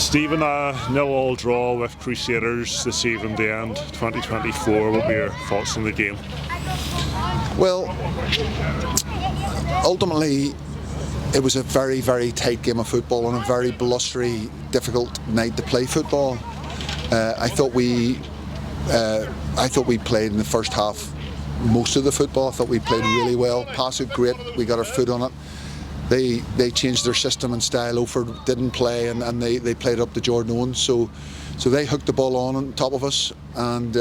Stephen, a 0-0 draw with Crusaders this evening to end 2024. What were your thoughts on the game? Well, ultimately, it was a very, very tight game of football and a very blustery, difficult night to play football. I thought we played in the first half most of the football. I thought we played really well. Pass it great. We got our foot on it. They changed their system and style. Ofer didn't play, and they played up to Jordan Owens. So they hooked the ball on top of us, and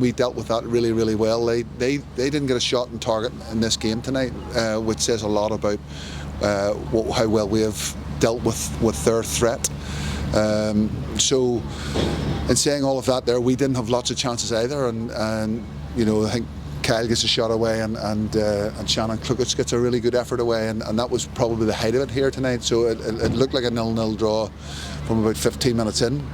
we dealt with that really, really well. They didn't get a shot on target in this game tonight, which says a lot about how well we have dealt with their threat. So in saying all of that, there we didn't have lots of chances either, and I think Kyle gets a shot away, and Shannon Kluckitz gets a really good effort away, and that was probably the height of it here tonight. So it looked like a 0-0 draw from about 15 minutes in,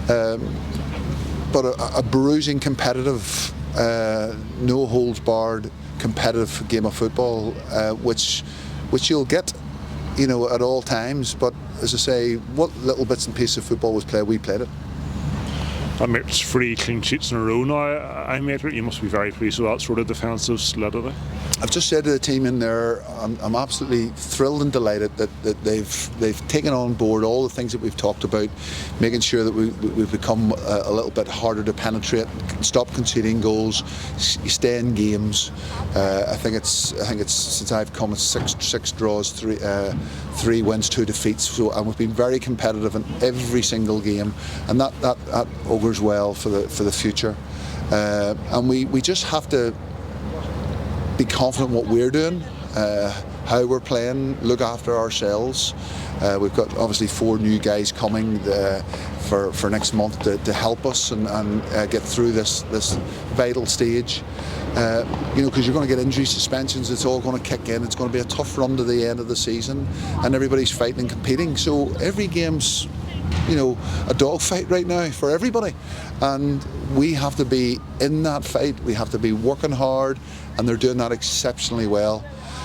but a bruising, competitive, no holds barred, competitive game of football, which you'll get, at all times. But as I say, what little bits and pieces of football was played, we played it. That makes 3 clean sheets in a row now. I made it. You must be very pleased with that sort of defensive solidity. I've just said to the team in there, I'm absolutely thrilled and delighted that they've taken on board all the things that we've talked about, making sure that we've become a little bit harder to penetrate, stop conceding goals, stay in games. I think it's since I've come, it's six draws, 3 wins, 2 defeats. And we've been very competitive in every single game, and that augurs well for the future. And we just have to be confident in what we're doing, how we're playing, look after ourselves. We've got obviously 4 new guys coming for next month to help us and get through this vital stage. Because you're going to get injury suspensions, it's all going to kick in. It's going to be a tough run to the end of the season, and everybody's fighting and competing. So every game's a dogfight right now for everybody, and we have to be in that fight. We have to be working hard, and they're doing that exceptionally well.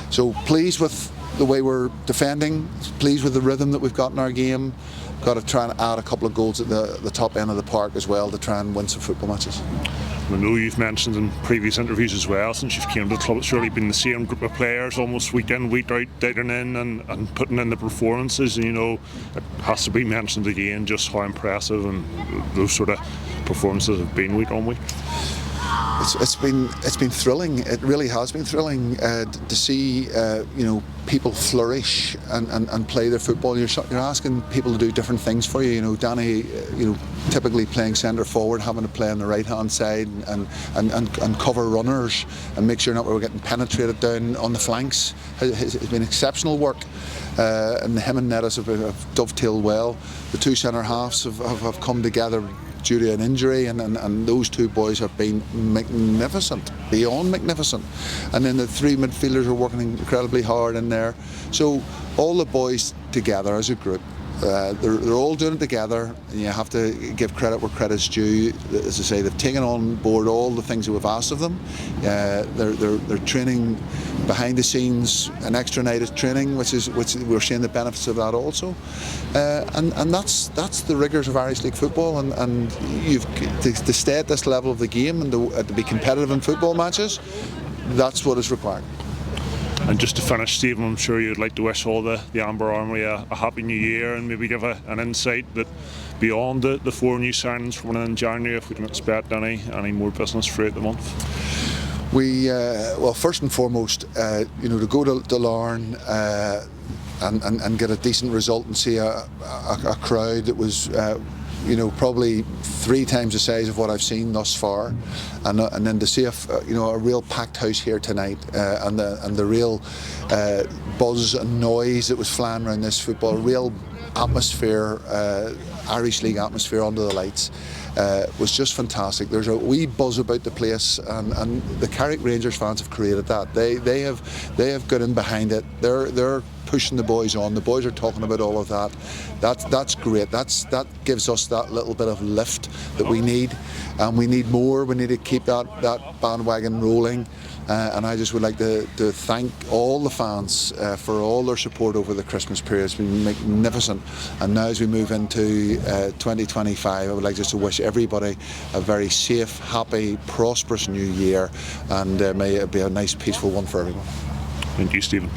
So pleased with the way we're defending, pleased with the rhythm that we've got in our game. Got to try and add a couple of goals at the top end of the park as well to try and win some football matches. I know you've mentioned in previous interviews as well, since you've came to the club, it's really been the same group of players almost week in, week out, digging in and putting in the performances. And it has to be mentioned again just how impressive and those sort of performances have been week on week. It's been thrilling. It really has been thrilling to see people flourish and play their football. You're asking people to do different things for you. Danny, typically playing centre forward, having to play on the right hand side and cover runners and make sure we're getting penetrated down on the flanks. Has been exceptional work, and him and Nettis have dovetailed well. The 2 centre halves have come together due to an injury, and those 2 boys have been magnificent, beyond magnificent. And then the 3 midfielders are working incredibly hard in there. So all the boys together as a group, they're all doing it together, and you have to give credit where credit's due. As I say, they've taken on board all the things that we've asked of them. They're training behind the scenes, an extra night of training, which we're seeing the benefits of that also. And that's the rigours of Irish League football, and you've to stay at this level of the game and to be competitive in football matches. That's what is required. And just to finish, Stephen, I'm sure you'd like to wish all the Amber Army a happy new year, and maybe give an insight that beyond the 4 new signings coming in January, if we can expect any more business throughout the month. We first and foremost, to go to Larne and get a decent result and see a crowd that was probably 3 times the size of what I've seen thus far, and then to see a real packed house here tonight, and the real buzz and noise that was flying around this football, real atmosphere, Irish League atmosphere under the lights, was just fantastic. There's a wee buzz about the place, and the Carrick Rangers fans have created that. They have got in behind it. They're pushing the boys on. The boys are talking about all of that. That's great. That gives us that little bit of lift that we need, and we need more. We need to keep that bandwagon rolling. and I just would like to thank all the fans for all their support over the Christmas period. It's been magnificent, and now as we move into 2025, I would like just to wish everybody a very safe, happy, prosperous new year, and may it be a nice, peaceful one for everyone. Thank you, Stephen.